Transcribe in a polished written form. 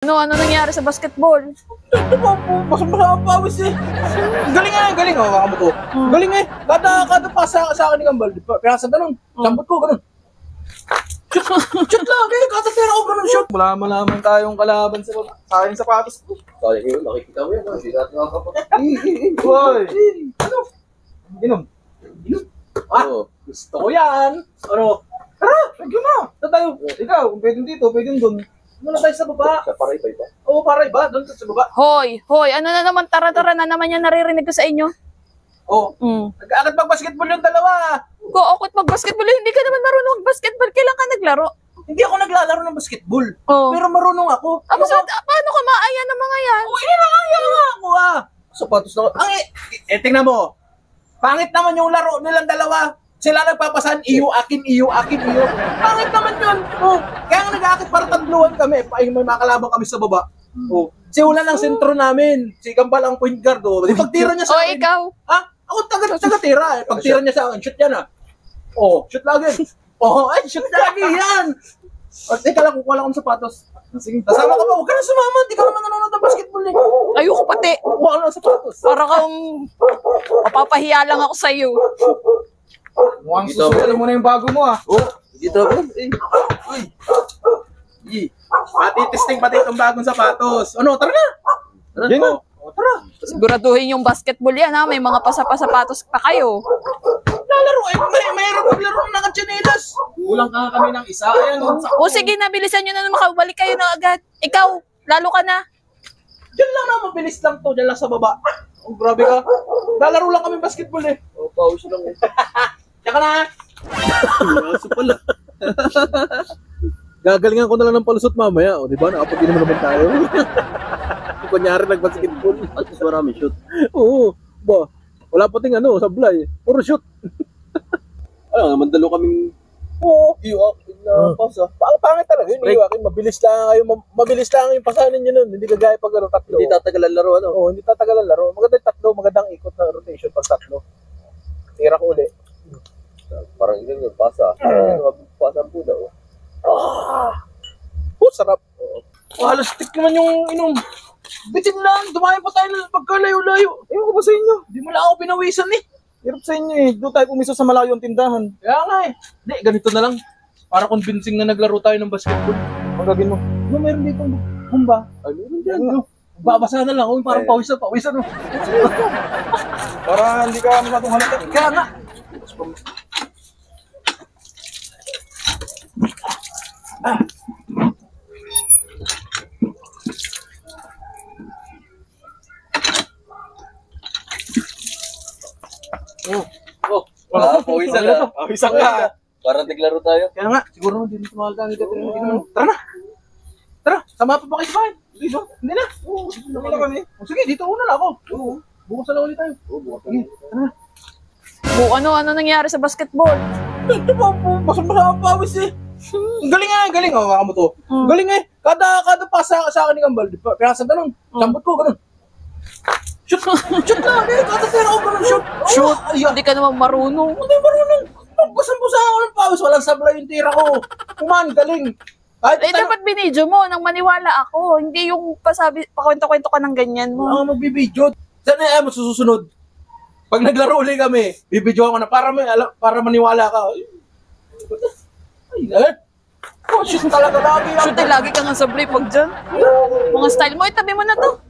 Ano nangyari sa basketball? Ito po, masama ang pawis eh. Galing nga, galing. Oh, baka mo to. Galing eh. Kada pasa sa akin ni Gambal. Pirasa ganun. Sambot ko, ganun. Shoot lang eh. Kada tira ko, ganun shoot. Malaman tayong kalaban sa aking sapatos ko. Sorry, nakikita mo yan. Hindi natin nakakapag... Hoy! Ano? Inom. Inom? Ah, gusto ko yan. Ano? Tara, lagyan na. Tayo. Ikaw, kung pwedeng dito, pwedeng doon. Muna tayo sa baba. Sa paray-pay ba? Oo, para iba. Doon sa baba. Hoy, ano na naman, tara-tara na naman yan naririnig ko sa inyo. Oo. Nag-agad mag-basketball yung dalawa. Go, akot mag-basketball. Hindi ka naman marunong mag-basketball. Kailan ka naglaro? Hindi ako naglalaro ng basketball. Oo. Pero marunong ako. Paano ka maaya ng mga yan? Oo, inakaya nga ako ah. Sapatos na. Tingnan mo. Pangit naman yung laro nilang dalawa. Sila nagpapasan, iyo, akin, iyo. Pangit naman yun. Oh. Kaya nga nag-aakit para tagluhan kami. May makalabang kami sa baba. Oh. Si Ulan ang sentro namin. Si Gambal ang point guard. Oh. Di pagtira niya sa akin. Ikaw? Ha? Ako taga-tira. Pagtira niya sa akin, shoot yan ah. Oh, shoot lagi. Oh, ay, shoot lagi yan. O, teka lang, kukuha lang akong sapatos. Sige, kasama ka ba? Huwag ka na sumama. Hindi ka naman nanonood ng basketball eh. Ayoko pati. Kukuha ka lang ng sapatos. Para kang mapapahiya lang ako sa iyo. Mukhang susulat mo na yung bago mo ah. Oh, dito ba? Uy. Matitesting pati itong bagong sapatos. Ano, tara na. Tara na. Tara. Siguraduhin yung basketball yan ha. May mga pasapasapatos pa kayo. Lalaro eh. Mayroon maglaro ng nakatsinelas. Kulang ka kami ng isa. Ayan o. O sige, nabilisan nyo na makabalik kayo na agad. Ikaw, lalo ka na. Diyan lang na, mabilis lang to. Diyan lang sa baba. Oh, grabe ka. Lalaro lang kami basketball eh. Oh, pause lang eh. Diyan ka na. Aso pala. Gagalingan ko na lang ng palusot mamaya. O, di ba? Nakapag-inom naman tayo. Kunyari nag-basketball. At least marami shoot. Oo. Ba, wala pa ting sablay. Puro shoot. Ano, naman dalo kaming Iwakin na pasa. Pangit talaga yun. Iwakin. Mabilis lang yung pasanin nyo nun. Hindi kagaya pag tatlo. hindi tatagal ang laro, ano? Oo, hindi tatagal ang laro. Maganda yung tatlo. Magandang ikot na rotation pag tatlo. Tira ko uli. Parang yun yung pasa. Pasa po daw. Sarap. Halos stick naman yung inom. Bitin lang. Dumayo pa tayo ng pagkalayo-layo. Ewan ko ba sa inyo? Hindi mo lang ako pinawisan eh. Hirap sa inyo eh. Doon tayo pumiso sa malayo ang tindahan. Kaya nga eh. Hindi, ganito na lang. Para convincing na naglaro tayo ng basketball. Ang gagawin mo? Ano meron dito? Humba? Ay, meron dyan. Ano? Babasa na lang. Oh, parang pawisan. Oh. Para hindi ka masyadong halata. Kaya nga. Pawisan na. Pawisan ka. Parang naglaro tayo. Kaya nga. Siguro hindi na tumagal ka. Tara na. Tara. Sama pa ba kayo sa bahay? Hindi ba? Hindi na. Oo. Sige na kami. Sige, dito una na ako. Oo. Bukas na lang ulit tayo. Oo, bukas Sige. Tara na. Ano nangyari sa basketball? Ito po, masama ang pawis eh. Galing nga, galing. Oh, baka mo to. Galing eh. Kada pasa sa akin ni Gambal. Pirasa ganun. Sambot ko, ganun. Shoot lang eh. Kada tira ko, ganun shoot. Shoot! Hindi ka naman marunong. Hindi marunong. Basang-basa ako ng pawis. Walang sablay yung tira ko. Kuman, galing. Dapat binidyo mo nang maniwala ako. Hindi yung pakwento-kwento ka ng ganyan mo. Ako magbibidyo. Sana mo susunod. Pag naglaro ulit kami, bibidyo ako na para maniwala ka. Ay, oh, shoot talaga lagi. Shoot, lagi ka nga sablay pag dyan. Mga style mo, itabi mo na to.